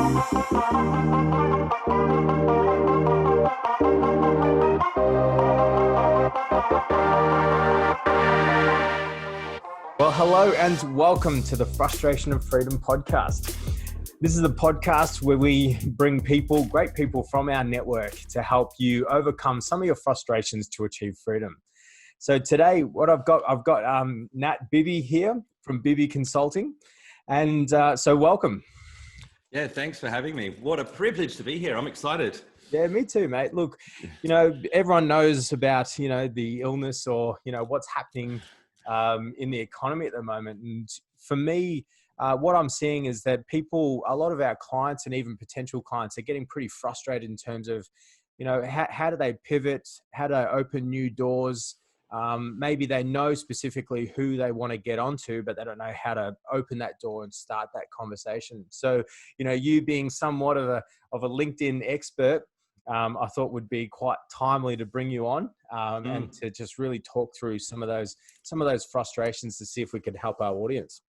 Well, hello and welcome to the Frustration of Freedom podcast. This is a podcast where we bring people, great people from our network to help you overcome some of your frustrations to achieve freedom. So today, what I've got Nat Bibby here from Bibby Consulting. And so welcome. Yeah, thanks for having me. What a privilege to be here. I'm excited. Yeah, me too, mate. Look, everyone knows about, the illness or, what's happening in the economy at the moment. And for me, what I'm seeing is that a lot of our clients and even potential clients are getting pretty frustrated in terms of, how do they pivot? How do they open new doors? Maybe they know specifically who they want to get onto, but they don't know how to open that door and start that conversation. So, you being somewhat of a LinkedIn expert, I thought would be quite timely to bring you on and to just really talk through some of those frustrations to see if we could help our audience.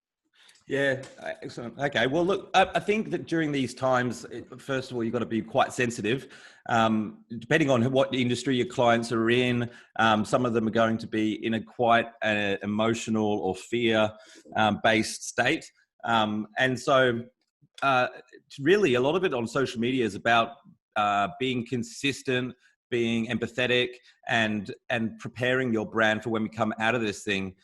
Yeah, excellent. Okay, well, look, I think that during these times, first of all, you've got to be quite sensitive. Depending on what industry your clients are in, some of them are going to be in a quite emotional or fear-based state. And so really, a lot of it on social media is about being consistent, being empathetic, and preparing your brand for when we come out of this thing.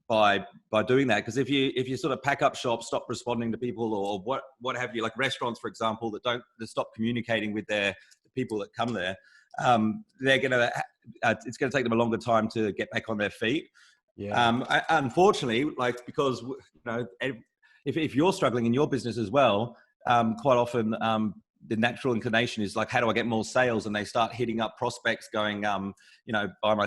By doing that, because if you sort of pack up shop, stop responding to people, or what have you, like restaurants, for example, that stop communicating with the people that come there, it's gonna take them a longer time to get back on their feet. Yeah. Unfortunately, because if you're struggling in your business as well, quite often the natural inclination is like, how do I get more sales? And they start hitting up prospects going, buy my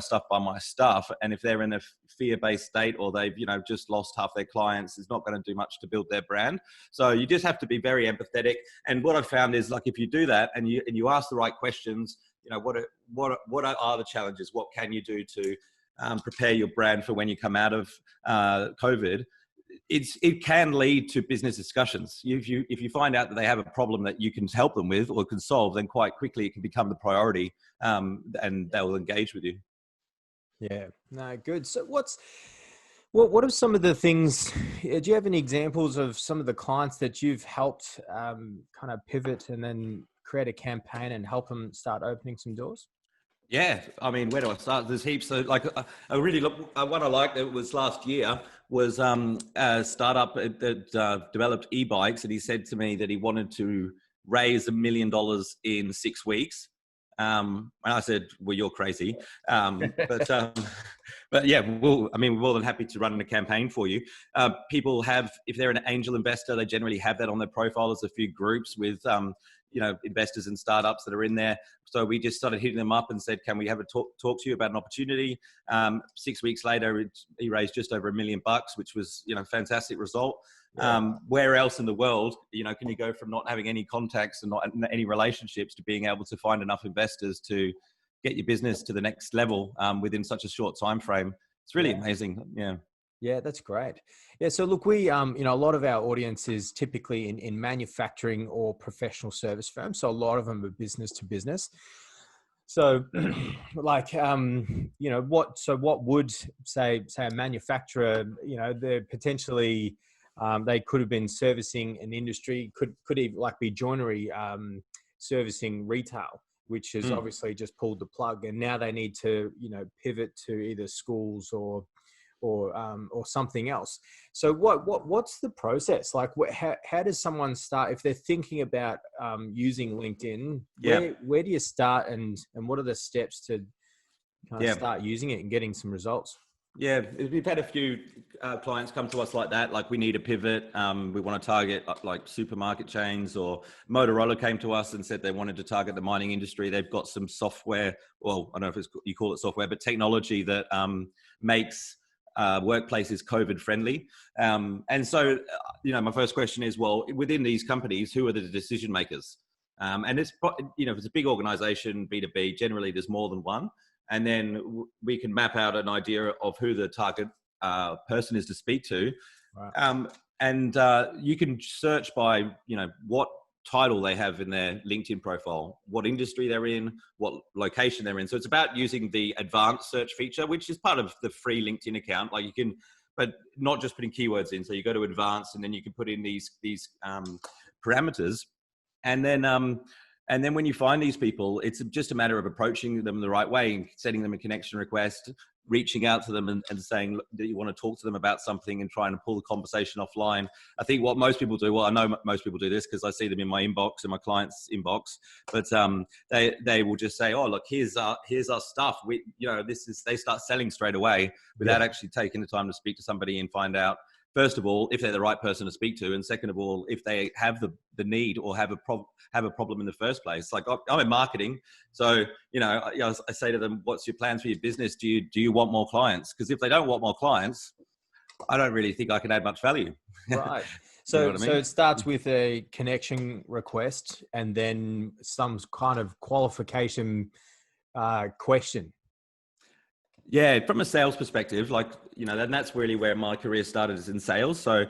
stuff. And if they're in a fear-based state, or they've, just lost half their clients, it's not going to do much to build their brand. So you just have to be very empathetic. And what I've found is, like, if you do that and you ask the right questions, what are the challenges? What can you do to prepare your brand for when you come out of COVID? It can lead to business discussions. If you find out that they have a problem that you can help them with or can solve, then quite quickly it can become the priority, and they will engage with you. Yeah, no, good. So what are some of the things, do you have any examples of some of the clients that you've helped kind of pivot and then create a campaign and help them start opening some doors? Yeah, I mean, where do I start? There's heaps. So, one I liked that was last year was a startup that developed e-bikes, and he said to me that he wanted to raise $1 million in 6 weeks. And I said, "Well, you're crazy," but yeah, we're more than happy to run a campaign for you. People have, if they're an angel investor, they generally have that on their profile. There's a few groups with investors and startups that are in there. So we just started hitting them up and said, can we have a talk to you about an opportunity? 6 weeks later, he raised just over $1 million, which was, fantastic result. Yeah. Where else in the world, can you go from not having any contacts and not any relationships to being able to find enough investors to get your business to the next level within such a short time frame? It's really amazing. Yeah. Yeah, that's great. Yeah, so look, we, a lot of our audience is typically in manufacturing or professional service firms. So a lot of them are business to business. So what would say a manufacturer, they're potentially, they could have been servicing an industry, could even be joinery, servicing retail, which has obviously just pulled the plug. And now they need to, pivot to either schools or something else. So what's the process? Like, how does someone start if they're thinking about using LinkedIn? Where do you start, and what are the steps to kind of start using it and getting some results? Yeah, we've had a few clients come to us like that. Like, we need a pivot. We want to target like supermarket chains, or Motorola came to us and said they wanted to target the mining industry. They've got some software. Well, I don't know if you call it software, but technology that makes workplaces COVID friendly. And so, my first question is, well, within these companies, who are the decision makers? And it's, if it's a big organization, B2B, generally there's more than one. And then we can map out an idea of who the target person is to speak to. Right. And you can search by, what title they have in their LinkedIn profile, what industry they're in, what location they're in. So it's about using the advanced search feature, which is part of the free LinkedIn account. Like you can, but not just putting keywords in. So you go to advanced, and then you can put in these parameters, and then when you find these people, it's just a matter of approaching them the right way and sending them a connection request, reaching out to them and saying that you want to talk to them about something and trying to pull the conversation offline. I think what most people do, well, I know most people do this because I see them in my inbox, in my clients' inbox, but they will just say, oh, look, here's our stuff. They start selling straight away without actually taking the time to speak to somebody and find out, first of all, if they're the right person to speak to, and second of all, if they have the need or have a problem in the first place. Like I'm in marketing, so I say to them, "What's your plans for your business? Do you want more clients?" Because if they don't want more clients, I don't really think I can add much value. Right. So it starts with a connection request and then some kind of qualification question. Yeah, from a sales perspective, and that's really where my career started, is in sales. So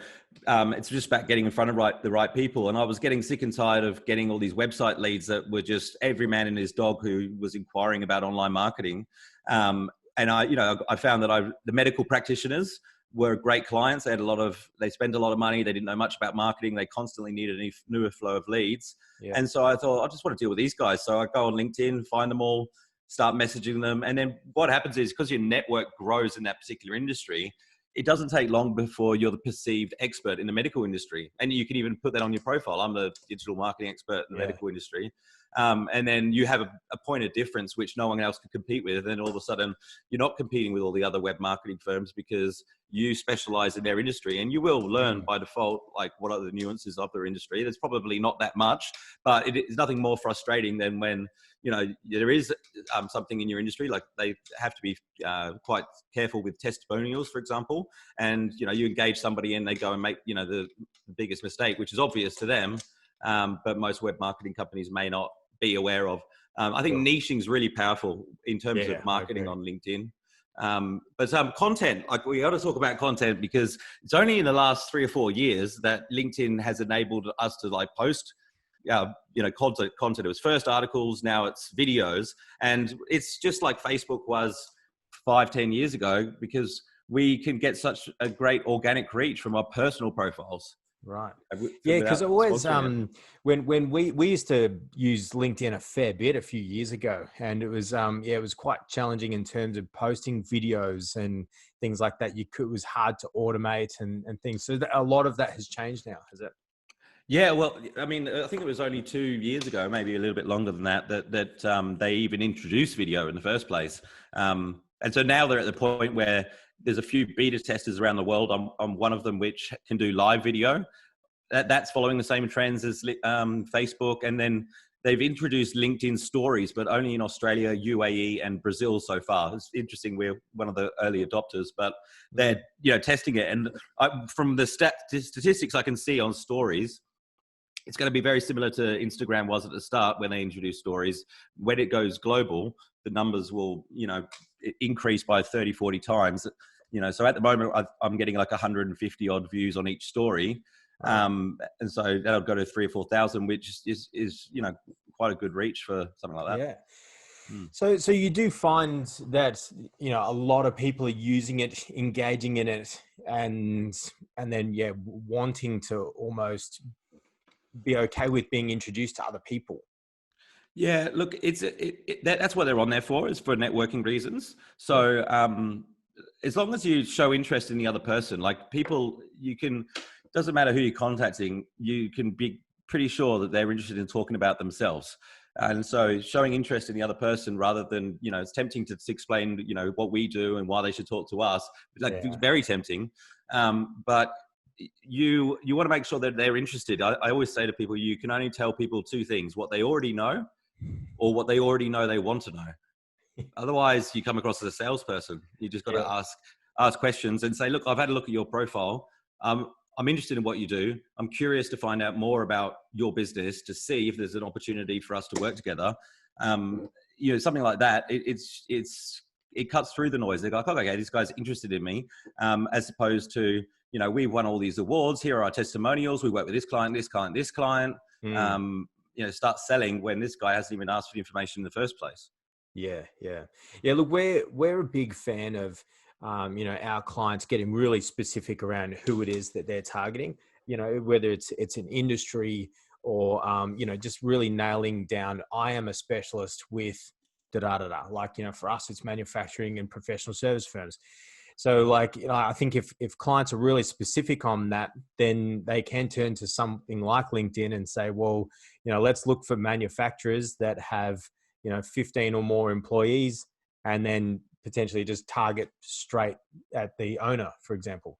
it's just about getting in front of the right people. And I was getting sick and tired of getting all these website leads that were just every man and his dog who was inquiring about online marketing. And I found that the medical practitioners were great clients. They spent a lot of money. They didn't know much about marketing. They constantly needed a newer flow of leads. Yeah. And so I thought, I just want to deal with these guys. So I go on LinkedIn, find them all, start messaging them. And then what happens is, because your network grows in that particular industry, it doesn't take long before you're the perceived expert in the medical industry. And you can even put that on your profile. I'm the digital marketing expert in the medical industry. And then you have a point of difference which no one else can compete with. And then all of a sudden you're not competing with all the other web marketing firms because you specialize in their industry, and you will learn by default, like, what are the nuances of their industry. There's probably not that much, but it is nothing more frustrating than when, there is something in your industry, like they have to be quite careful with testimonials, for example. And, you engage somebody and they go and make, the biggest mistake, which is obvious to them. But most web marketing companies may not be aware of. I think niching is really powerful in terms of marketing on LinkedIn. But content, like, we got to talk about content, because it's only in the last 3 or 4 years that LinkedIn has enabled us to post, content. It was first articles, now it's videos, and it's just like Facebook was 5-10 years ago, because we can get such a great organic reach from our personal profiles. Right. Yeah, because it always when we used to use LinkedIn a fair bit a few years ago, and it was it was quite challenging in terms of posting videos and things like that. It was hard to automate and things. So a lot of that has changed now, has it? Yeah, well, I mean, I think it was only 2 years ago, maybe a little bit longer than that they even introduced video in the first place. And so now they're at the point where there's a few beta testers around the world. I'm one of them, which can do live video. That's following the same trends as Facebook. And then they've introduced LinkedIn stories, but only in Australia, UAE, and Brazil so far. It's interesting. We're one of the early adopters, but they're testing it. And from the statistics I can see on stories, it's going to be very similar to Instagram was at the start when they introduced stories. When it goes global, the numbers will, increase by 30, 40 times. So at the moment, I'm getting like 150 odd views on each story. And so that'll go to 3,000 or 4,000, which is quite a good reach for something like that. Yeah. So you do find that, a lot of people are using it, engaging in it, and then, wanting to almost be okay with being introduced to other people. Yeah, look, that's what they're on there for, is for networking reasons. So as long as you show interest in the other person, like people, doesn't matter who you're contacting, you can be pretty sure that they're interested in talking about themselves. And so showing interest in the other person, rather than, it's tempting to explain, what we do and why they should talk to us. It's very tempting. But you want to make sure that they're interested. I always say to people, you can only tell people 2 things: what they already know, or what they already know they want to know. Otherwise, you come across as a salesperson. You just got to ask questions and say, look, I've had a look at your profile. I'm interested in what you do. I'm curious to find out more about your business, to see if there's an opportunity for us to work together. Something like that. It cuts through the noise. They go, okay, this guy's interested in me, as opposed to, we've won all these awards. Here are our testimonials. We work with this client, this client, this client. start selling when this guy hasn't even asked for the information in the first place. Yeah. Look, we're a big fan of, our clients getting really specific around who it is that they're targeting, whether it's an industry or, just really nailing down, I am a specialist with da da da da. Like, for us, it's manufacturing and professional service firms. So like, I think if clients are really specific on that, then they can turn to something like LinkedIn and say, well, let's look for manufacturers that have, 15 or more employees, and then potentially just target straight at the owner, for example.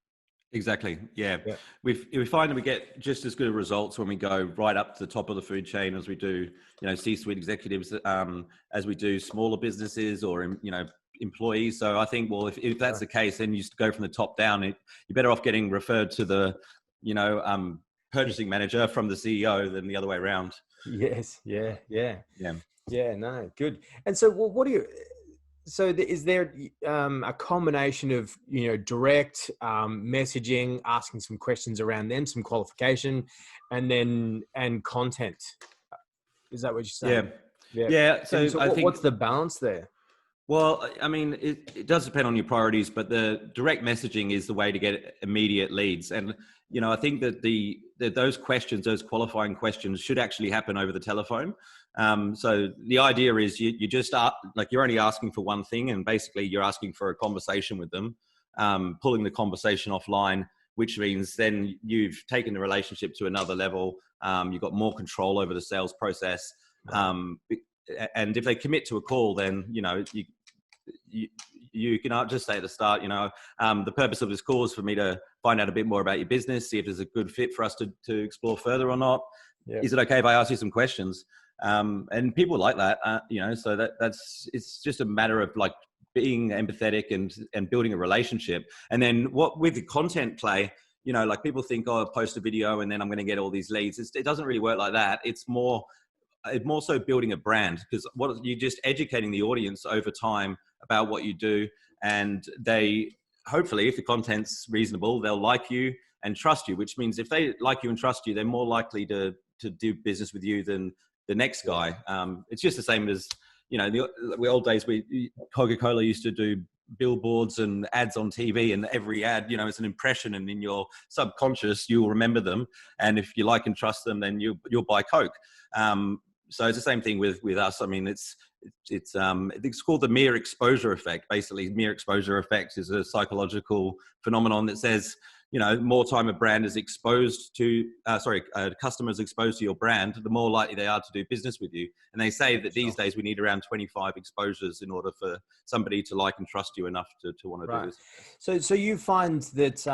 Exactly. Yeah. Yeah. We find that we get just as good results when we go right up to the top of the food chain as we do, C-suite executives, as we do smaller businesses or, employees. So I think, well, if that's the case, then you just go from the top down. You're better off getting referred to the, purchasing manager from the CEO than the other way around. Yes. Yeah. No, good. And so what do you, is there a combination of, direct messaging, asking some questions around them, some qualification, and content? Is that what you're saying? Yeah. So I think, what's the balance there? Well, I mean, it does depend on your priorities, but the direct messaging is the way to get immediate leads. And, I think that those questions, those qualifying questions should actually happen over the telephone. So the idea is you just are like, you're only asking for one thing, and basically you're asking for a conversation with them, pulling the conversation offline, which means then you've taken the relationship to another level. You've got more control over the sales process. And if they commit to a call, then, you can just say at the start, the purpose of this call is for me to find out a bit more about your business, see if there's a good fit for us to explore further or not. Is it okay if I ask you some questions? And people like that, so it's just a matter of like being empathetic and building a relationship. And then with the content play, like people think, oh, I'll post a video and then I'm going to get all these leads. It doesn't really work like that. It's more so building a brand, because you're just educating the audience over time about what you do. And they, hopefully, if the content's reasonable, they'll like you and trust you, which means if they like you and trust you, they're more likely to do business with you than the next guy. It's just the same as, the old days, Coca-Cola used to do billboards and ads on TV, and every ad, it's an impression, and in your subconscious, you'll remember them. And if you like and trust them, then you'll buy Coke. So it's the same thing with us. I mean, it's called the mere exposure effect. Basically, mere exposure effect is a psychological phenomenon that says, more time a brand is exposed to, customers exposed to your brand, the more likely they are to do business with you. And they say that these days we need around 25 exposures in order for somebody to like and trust you enough to want to do this. So you find that,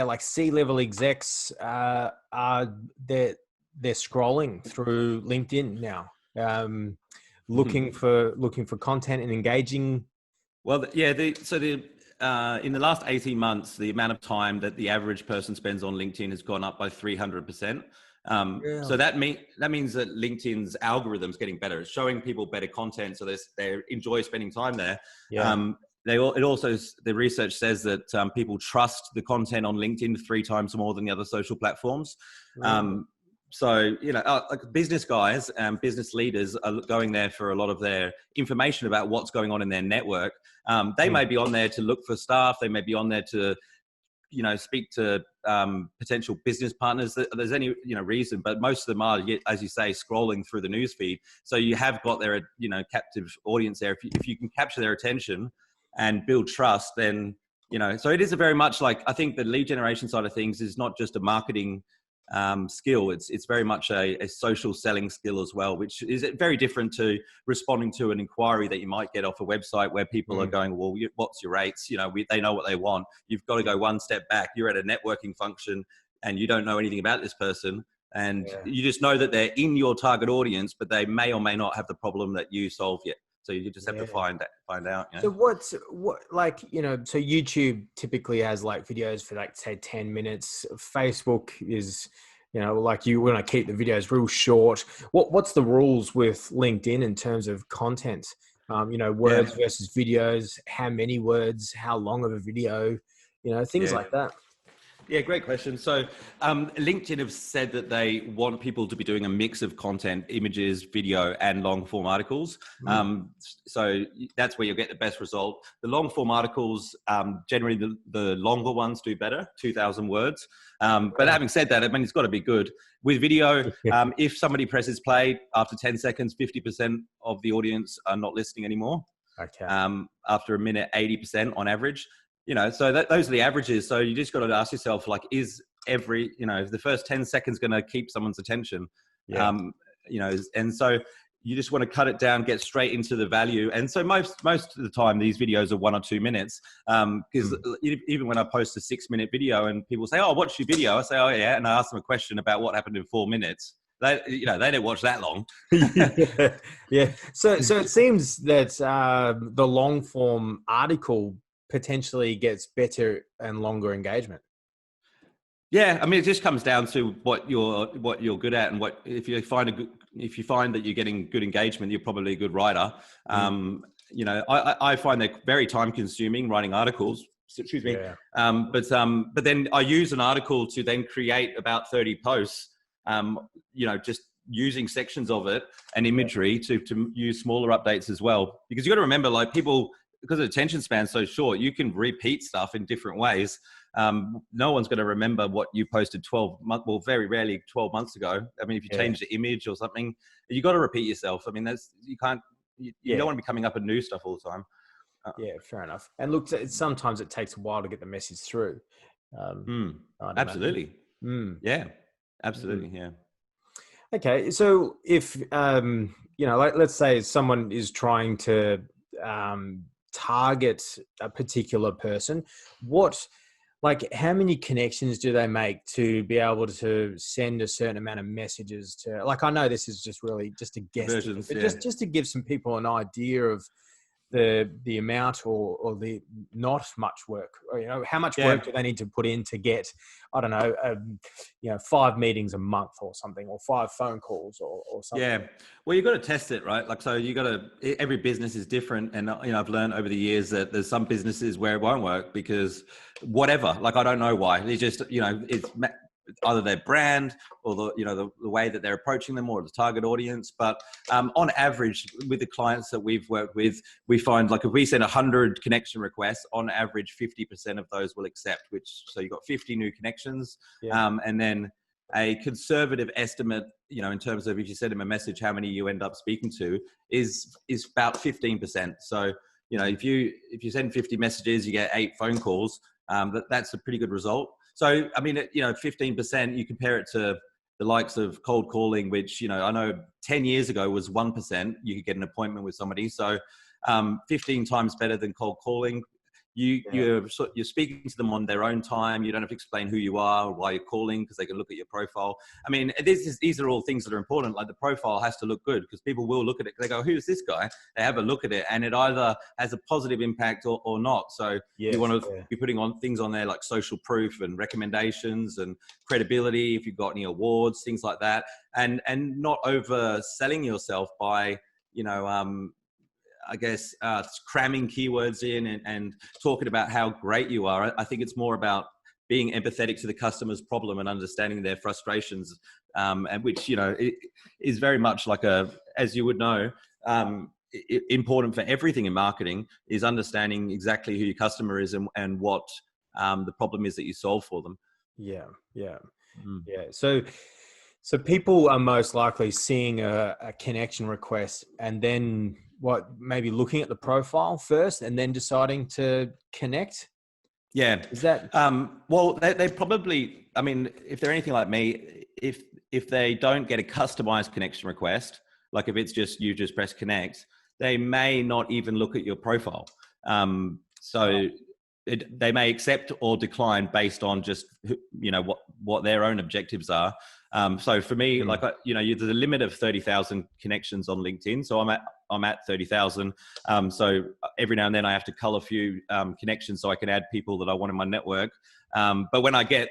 like C-level execs, they're scrolling through LinkedIn now, looking for content and engaging. Well, yeah. In the last 18 months, the amount of time that the average person spends on LinkedIn has gone up by 300%. So that means that LinkedIn's algorithm is getting better. It's showing people better content, so they enjoy spending time there. The research says that people trust the content on LinkedIn 3 times more than the other social platforms. So, like business guys and business leaders are going there for a lot of their information about what's going on in their network. They may be on there to look for staff. They may be on there to, speak to potential business partners. There's any, reason, but most of them are, as you say, scrolling through the newsfeed. So you have got their, captive audience there. If you can capture their attention and build trust, then, so it is a very much like, I think the lead generation side of things is not just a marketing skill. It's very much a social selling skill as well, which is very different to responding to an inquiry that you might get off a website where people are going, well, what's your rates? They know what they want. You've got to go one step back. You're at a networking function and you don't know anything about this person. And you just know that they're in your target audience, but they may or may not have the problem that you solve yet. So you just have to find out. So so YouTube typically has like videos for like, say, 10 minutes. Facebook is, like you want to keep the videos real short. What's the rules with LinkedIn in terms of content? Words versus videos, how many words, how long of a video, things like that. Yeah, great question. So LinkedIn have said that they want people to be doing a mix of content, images, video, and long form articles. So that's where you'll get the best result. The long form articles, generally the longer ones do better, 2,000 words. But having said that, I mean, it's got to be good. With video, if somebody presses play after 10 seconds, 50% of the audience are not listening anymore. Okay. After a minute, 80% on average. So those are the averages. So you just got to ask yourself, like, is every, the first 10 seconds going to keep someone's attention? Yeah. And so you just want to cut it down, get straight into the value. And so most of the time, these videos are 1 or 2 minutes. Because even when I post a 6-minute video and people say, "Oh, watch your video," I say, "Oh yeah," and I ask them a question about what happened in 4 minutes. They don't watch that long. Yeah. So it seems that the long form article potentially gets better and longer engagement. Yeah, I mean, it just comes down to what you're good at, and if you find that you're getting good engagement, you're probably a good writer. I find they're very time consuming writing articles. Excuse me. Yeah. But then I use an article to then create about 30 posts. Just using sections of it and imagery to use smaller updates as well, because you got to remember, like, people, because the attention span's so short, you can repeat stuff in different ways. No one's going to remember what you posted 12 months, well, very rarely 12 months ago. I mean, if you change the image or something, you got to repeat yourself. I mean, you don't want to be coming up with new stuff all the time. Yeah, fair enough. And look, sometimes it takes a while to get the message through. Absolutely. Yeah, absolutely. Yeah. Okay. So if, let's say someone is trying to target a particular person, how many connections do they make to be able to send a certain amount of messages to, like, I know this is just really just a guess, but just to give some people an idea of the amount or the not much work, or, how much work do they need to put in to get, I don't know, 5 meetings a month or something, or 5 phone calls or something. Yeah. Well, you got to test it, right? Like, so every business is different. And, I've learned over the years that there's some businesses where it won't work because whatever, like, I don't know why. It's just, it's either their brand or the way that they're approaching them, or the target audience. But on average, with the clients that we've worked with, we find, like, if we send 100 connection requests, on average 50% of those will accept, so you've got 50 new connections. And then a conservative estimate, in terms of, if you send them a message, how many you end up speaking to is about 15%. So if you send 50 messages, you get 8 phone calls. That's a pretty good result. So, I mean, 15%, you compare it to the likes of cold calling, which, I know 10 years ago was 1%. You could get an appointment with somebody. So 15 times better than cold calling. You're speaking to them on their own time. You don't have to explain who you are or why you're calling, because they can look at your profile. I mean, these are all things that are important. Like, the profile has to look good, because people will look at it. They go, "Who's this guy?" They have a look at it, and it either has a positive impact or not. So you want to be putting on things on there like social proof and recommendations and credibility, if you've got any awards, things like that, and not overselling yourself by, I guess, cramming keywords in and talking about how great you are. I think it's more about being empathetic to the customer's problem and understanding their frustrations, and which, it is very much like as you would know, important for everything in marketing, is understanding exactly who your customer is and what the problem is that you solve for them. Yeah. So people are most likely seeing a connection request and then maybe looking at the profile first and then deciding to connect. Yeah. Is that? Well, they probably, I mean, if they're anything like me, if they don't get a customized connection request, like if it's just, you just press connect, they may not even look at your profile. They may accept or decline based on just, what their own objectives are. So for me, like, there's a limit of 30,000 connections on LinkedIn. So I'm at 30,000. So every now and then I have to cull a few connections so I can add people that I want in my network. But when I get,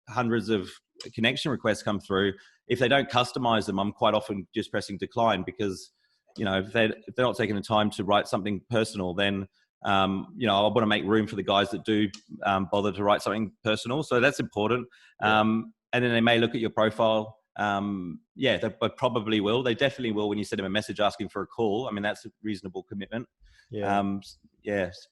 hundreds of connection requests come through, if they don't customize them, I'm quite often just pressing decline, because, if they're not taking the time to write something personal, then You know, I want to make room for the guys that do bother to write something personal. So that's important. And then they may look at your profile. Yeah, they probably will. They definitely will when you send them a message asking for a call. I mean, that's a reasonable commitment. Yes.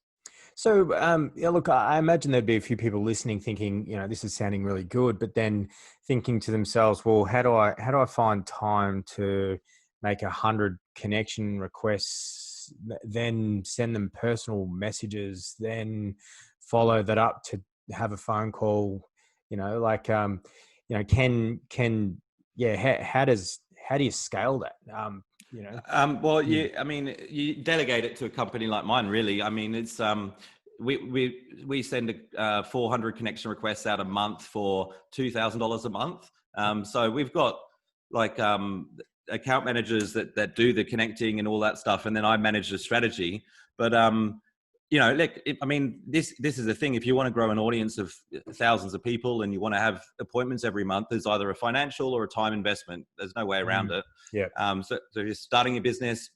So, yeah, look, I imagine there'd be a few people listening thinking, you know, this is sounding really good, but then thinking to themselves, well, how do I find time to make 100 connection requests, then send them personal messages, then follow that up to have a phone call, you know, like, you know, how do you scale that? You know? Well, I mean, you delegate it to a company like mine, really. I mean, it's we send 400 connection requests out a month for $2,000 a month. So we've got like account managers that do the connecting and all that stuff, and then I manage the strategy. But you know, look, I mean, this is the thing. If you want to grow an audience of thousands of people and you want to have appointments every month, there's either a financial or a time investment. There's no way around it. So if you're starting a business,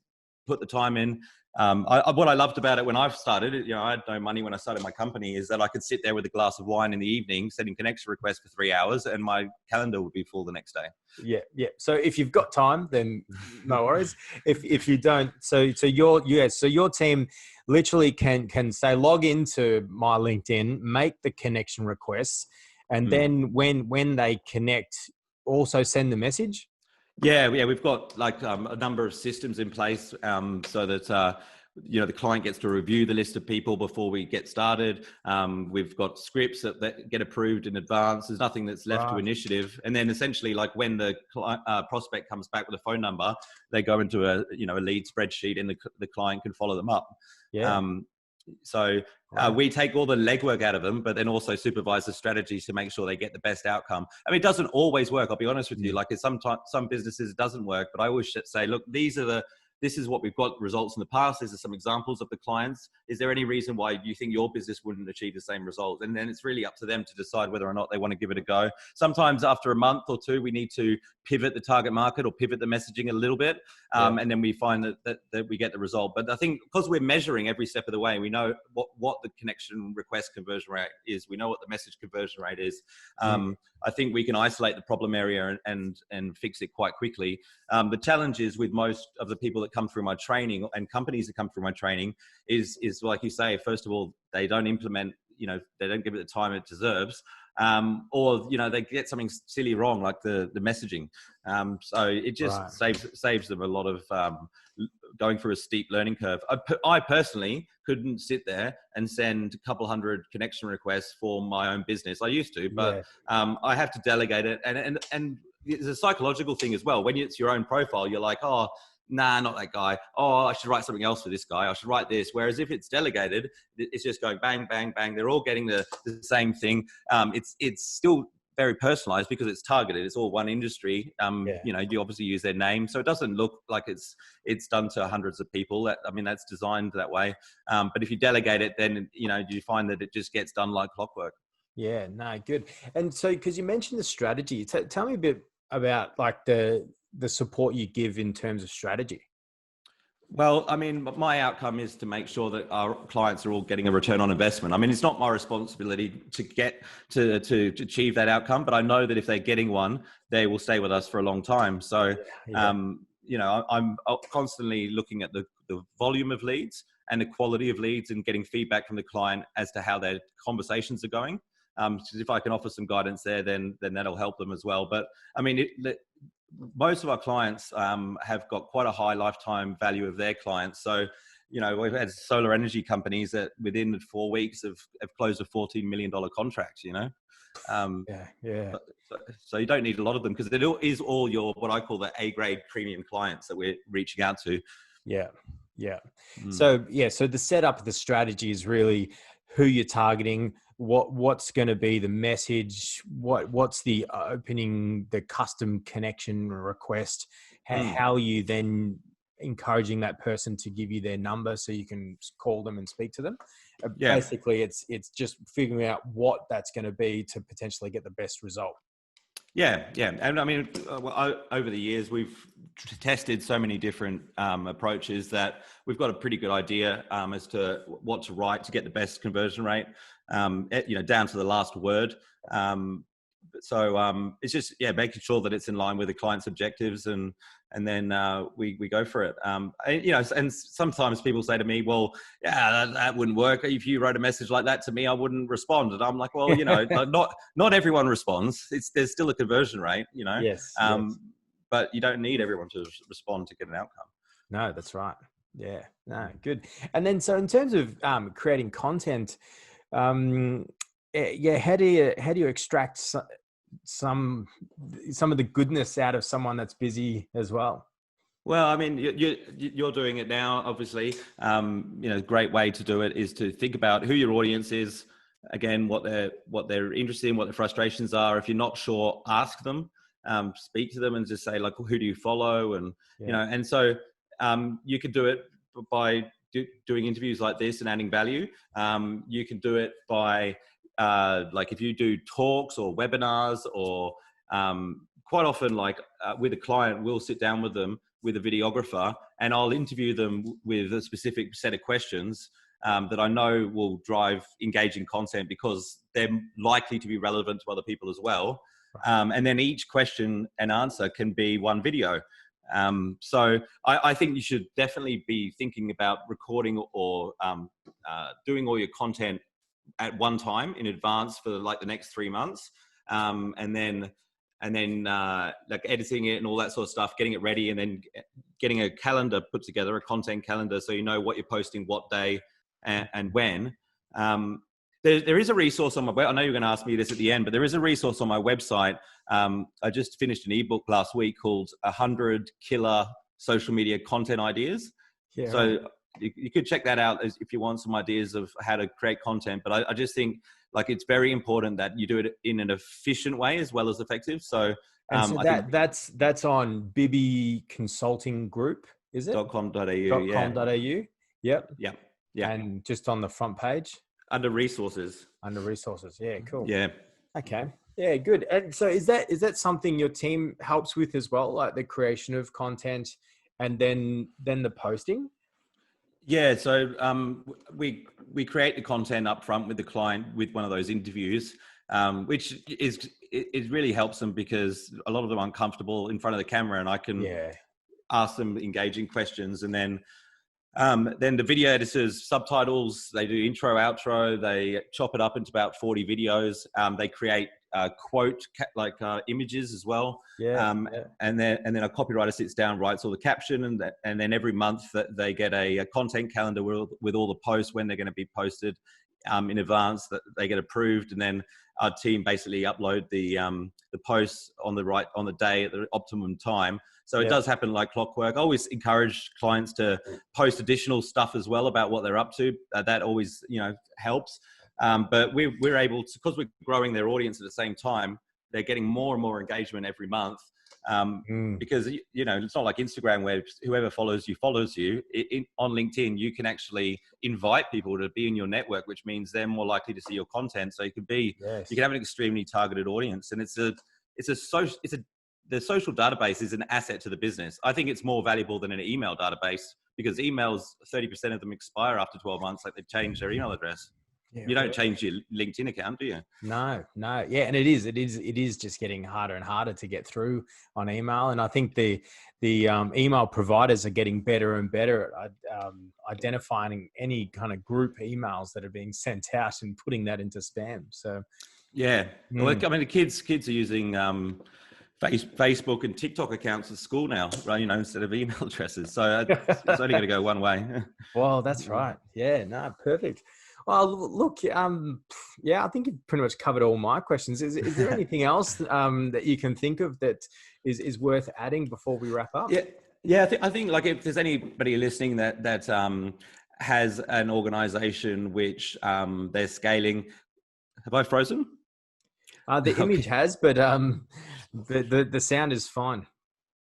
put the time in. What I loved about it when I started, you know, I had no money when I started my company, is that I could sit there with a glass of wine in the evening, sending connection requests for 3 hours, and my calendar would be full the next day. Yeah. So if you've got time, then no worries. If you don't, so your team literally can say, log into my LinkedIn, make the connection requests, and then when they connect, also send the message. Yeah, we've got like a number of systems in place so that you know, the client gets to review the list of people before we get started. We've got scripts that get approved in advance. There's nothing that's left to initiative. And then essentially, like when the prospect comes back with a phone number, they go into a lead spreadsheet, and the client can follow them up. So we take all the legwork out of them, but then also supervise the strategies to make sure they get the best outcome. I mean, it doesn't always work. I'll be honest with you. Like, some businesses it doesn't work, but I always say, look, this is what we've got results in the past. These are some examples of the clients. Is there any reason why you think your business wouldn't achieve the same result? And then it's really up to them to decide whether or not they want to give it a go. Sometimes after a month or two, we need to pivot the target market or pivot the messaging a little bit. And then we find that we get the result. But I think because we're measuring every step of the way, we know what the connection request conversion rate is. We know what the message conversion rate is. I think we can isolate the problem area and fix it quite quickly. The challenge is with most of the people that come through my training and companies that come through my training is like you say, first of all, they don't implement, they don't give it the time it deserves. Or, they get something silly wrong, like the messaging. So it just saves them a lot of going through a steep learning curve. I personally couldn't sit there and send a couple hundred connection requests for my own business. I used to, but I have to delegate it. And it's a psychological thing as well. When it's your own profile, you're like, oh, nah, not that guy. Oh, I should write something else for this guy. I should write this. Whereas if it's delegated, it's just going bang, bang, bang. They're all getting the same thing. It's still very personalized because it's targeted. It's all one industry. You obviously use their name. So it doesn't look like it's done to hundreds of people. That's designed that way. But if you delegate it, then, you find that it just gets done like clockwork. Yeah, no, good. And so, because you mentioned the strategy, tell me a bit about like the support you give in terms of strategy. Well, my outcome is to make sure that our clients are all getting a return on investment. It's not my responsibility to get to achieve that outcome, but I know that if they're getting one, they will stay with us for a long time. So, I'm constantly looking at the volume of leads and the quality of leads and getting feedback from the client as to how their conversations are going. Because if I can offer some guidance there, then that'll help them as well. But most of our clients have got quite a high lifetime value of their clients. So, we've had solar energy companies that within 4 weeks have closed a $14 million contract, So you don't need a lot of them because it is all your, what I call the A-grade premium clients that we're reaching out to. Yeah. So the setup of the strategy is really who you're targeting, what's going to be the message, what's the opening, the custom connection request, how you then encouraging that person to give you their number so you can call them and speak to them. Basically, it's just figuring out what that's going to be to potentially get the best result. Yeah. And over the years, we've tested so many different approaches that we've got a pretty good idea as to what to write to get the best conversion rate, down to the last word. So it's just, making sure that it's in line with the client's objectives, and then we go for it. And sometimes people say to me, well, that wouldn't work. If you wrote a message like that to me, I wouldn't respond. And I'm like, well, not everyone responds. There's still a conversion rate, Yes. but you don't need everyone to respond to get an outcome. No, that's right. Yeah, no, good. And then, so in terms of creating content, how do you extract some of the goodness out of someone that's busy as well? Well, I mean, you're doing it now, obviously. Great way to do it is to think about who your audience is. Again, what they're interested in, what their frustrations are. If you're not sure, ask them, speak to them, and just say, like, who do you follow? And and so you could do it by doing interviews like this and adding value. You can do it by like if you do talks or webinars, or quite often, with a client, we'll sit down with them with a videographer, and I'll interview them with a specific set of questions that I know will drive engaging content, because they're likely to be relevant to other people as well. And then each question and answer can be one video. So I think you should definitely be thinking about recording or doing all your content at one time in advance for like the next 3 months, and then like editing it and all that sort of stuff, getting it ready, and then getting a calendar put together, a content calendar, so you know what you're posting, what day and when. There is a resource on my web. I know you're going to ask me this at the end, but there is a resource on my website. I just finished an ebook last week called 100 Killer Social Media Content Ideas. Yeah. So you could check that out if you want some ideas of how to create content. But I just think it's very important that you do it in an efficient way as well as effective. So, that's on Bibby Consulting Group, is it? .com.au. .com.au. Yep. Yeah. And just on the front page? Under resources. Yeah, cool. Yeah. Okay. Yeah, good. And so is that something your team helps with as well, like the creation of content and then the posting? Yeah. So we create the content up front with the client with one of those interviews, which it really helps them, because a lot of them aren't comfortable in front of the camera, and I can ask them engaging questions, and then the video editors, subtitles, they do intro, outro, they chop it up into about 40 videos. They create quote images as well. And then a copywriter sits down, writes all the caption, and then every month that they get a content calendar with all the posts, when they're going to be posted in advance, that they get approved, and then our team basically upload the posts on the day at the optimum time. So it does happen like clockwork. I always encourage clients to post additional stuff as well about what they're up to. That always, helps. But we're able to, because we're growing their audience at the same time, they're getting more and more engagement every month. Because, it's not like Instagram where whoever follows you. On LinkedIn, you can actually invite people to be in your network, which means they're more likely to see your content. So you can have an extremely targeted audience, and the social database is an asset to the business. I think it's more valuable than an email database, because emails, 30% of them expire after 12 months, like they've changed their email address. You don't change your LinkedIn account, do you? No. Yeah. And it is just getting harder and harder to get through on email. And I think the email providers are getting better and better at identifying any kind of group emails that are being sent out and putting that into spam. So, yeah. Well, I mean, the kids are using Facebook and TikTok accounts at school now, right? Instead of email addresses. So it's only going to go one way. Well, that's right. Yeah. No, perfect. Well, look, I think you've pretty much covered all my questions. Is there anything else that you can think of that is worth adding before we wrap up? Yeah. I think like if there's anybody listening that has an organization which they're scaling. Have I frozen? The image has, but the sound is fine.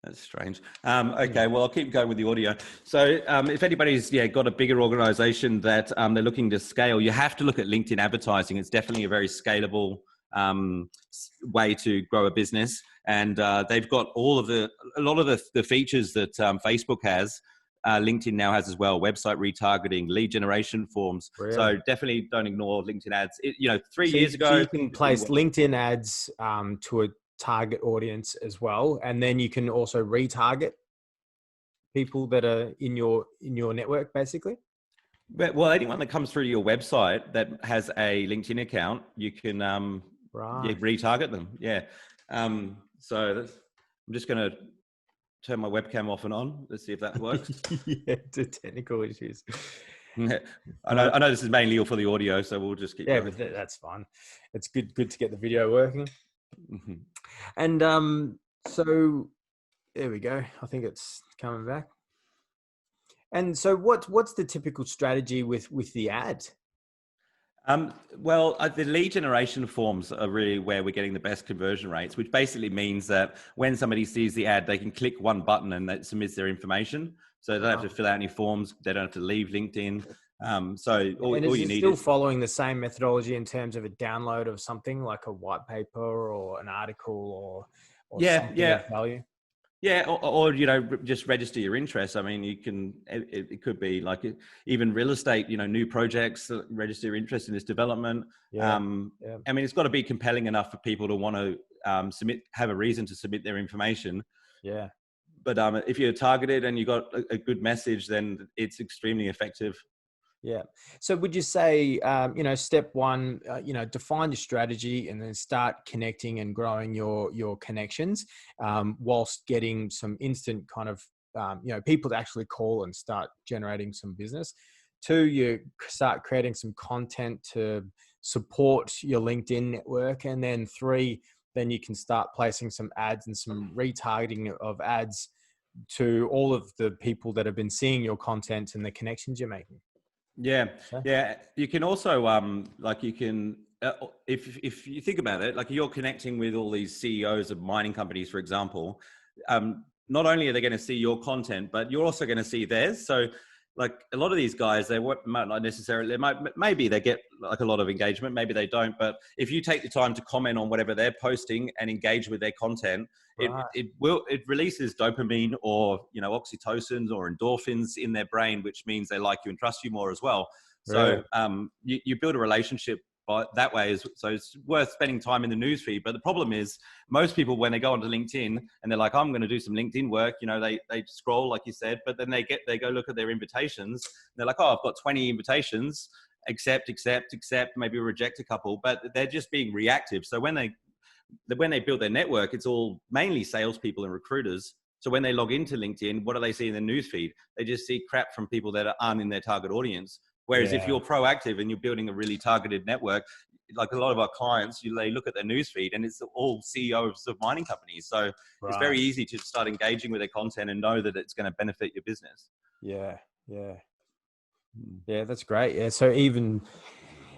That's strange. Okay, well, I'll keep going with the audio. So if anybody's got a bigger organization that they're looking to scale, you have to look at LinkedIn advertising. It's definitely a very scalable way to grow a business. And they've got a lot of the features that Facebook has. LinkedIn now has as well: website retargeting, lead generation forms. Really? So definitely don't ignore LinkedIn ads. 3 years ago, so you can place LinkedIn ads to a target audience as well, and then you can also retarget people that are in your network, basically. Well, anyone that comes through to your website that has a LinkedIn account, you can retarget them. Yeah. So I'm just going to turn my webcam off and on. Let's see if that works. Yeah, the technical issues. I know this is mainly for the audio, so we'll just keep going. But that's fine. It's good to get the video working. Mm-hmm. And so there we go. I think it's coming back. And so what's the typical strategy with the ad? The lead generation forms are really where we're getting the best conversion rates, which basically means that when somebody sees the ad, they can click one button and that submits their information. So they don't have to fill out any forms. They don't have to leave LinkedIn. So all you need still following the same methodology in terms of a download of something like a white paper or an article or something of value. Yeah, or just register your interest. I mean, you can. It could be like even real estate. New projects. Register your interest in this development. I mean, it's got to be compelling enough for people to want to have a reason to submit their information. Yeah. But if you're targeted and you got a good message, then it's extremely effective. Yeah. So would you say, step one, define your strategy and then start connecting and growing your connections, whilst getting some instant kind of, people to actually call and start generating some business. 2, you start creating some content to support your LinkedIn network. And then 3, then you can start placing some ads and some retargeting of ads to all of the people that have been seeing your content and the connections you're making. Yeah. You can also if you think about it, like you're connecting with all these CEOs of mining companies, for example. Not only are they going to see your content, but you're also going to see theirs. So, like a lot of these guys, they might not necessarily. Maybe they get like a lot of engagement, maybe they don't. But if you take the time to comment on whatever they're posting and engage with their content, it releases dopamine or oxytocins or endorphins in their brain, which means they like you and trust you more as well. So you build a relationship that way. So it's worth spending time in the newsfeed. But the problem is most people, when they go onto LinkedIn and they're like, I'm going to do some LinkedIn work, they scroll, like you said, but then they go look at their invitations. And they're like, oh, I've got 20 invitations, accept, maybe reject a couple, but they're just being reactive. So when they build their network, it's all mainly salespeople and recruiters. So when they log into LinkedIn, what do they see in the newsfeed? They just see crap from people that aren't in their target audience. Whereas if you're proactive and you're building a really targeted network, like a lot of our clients, they look at their newsfeed and it's all CEOs of mining companies. So it's very easy to start engaging with their content and know that it's going to benefit your business. Yeah, that's great. Yeah, so even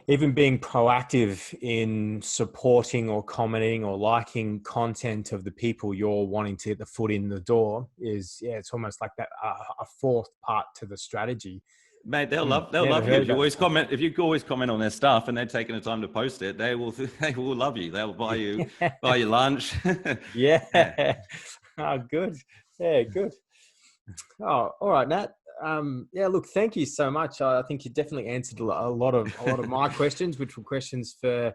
being proactive in supporting or commenting or liking content of the people you're wanting to get the foot in the door is, it's almost like that a fourth part to the strategy. Mate, they'll love you if you always comment. If you always comment on their stuff and they're taking the time to post it, they will love you. They'll buy you lunch. Yeah. Oh, good. Yeah, good. Oh, all right, Nat. Look, thank you so much. I think you definitely answered a lot of my questions, which were questions for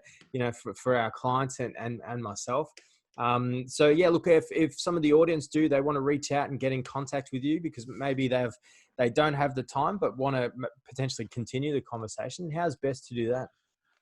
our clients and myself. Look, if some of the audience they want to reach out and get in contact with you because maybe they don't have the time but want to potentially continue the conversation, how's best to do that?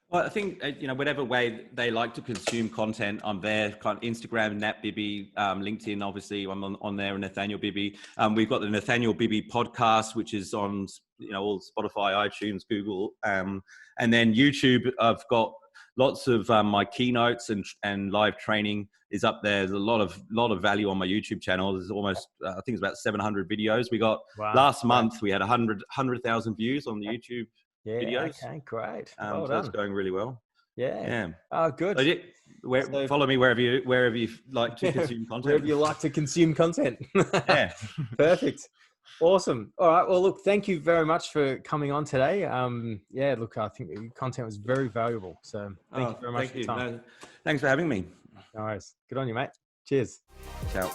Well, I think, whatever way they like to consume content, I'm there. Kind of Instagram, Nat Bibby, LinkedIn, obviously, I'm on there, Nathanial Bibby. We've got the Nathanial Bibby podcast, which is on, all Spotify, iTunes, Google. And then YouTube, I've got lots of my keynotes and live training is up there. There's a lot of value on my YouTube channel. There's almost, I think it's about 700 videos. We got last month, we had 100,000 views on the YouTube videos. Okay, great. So that's going really well. Yeah. Oh, good. So follow me wherever you like to consume content. Wherever you like to consume content. Yeah. Perfect. Awesome. All right. Well, look, thank you very much for coming on today. Yeah, look, I think the content was very valuable. So thank you very much for your time. No, thanks for having me. No worries. Good on you, mate. Cheers. Ciao.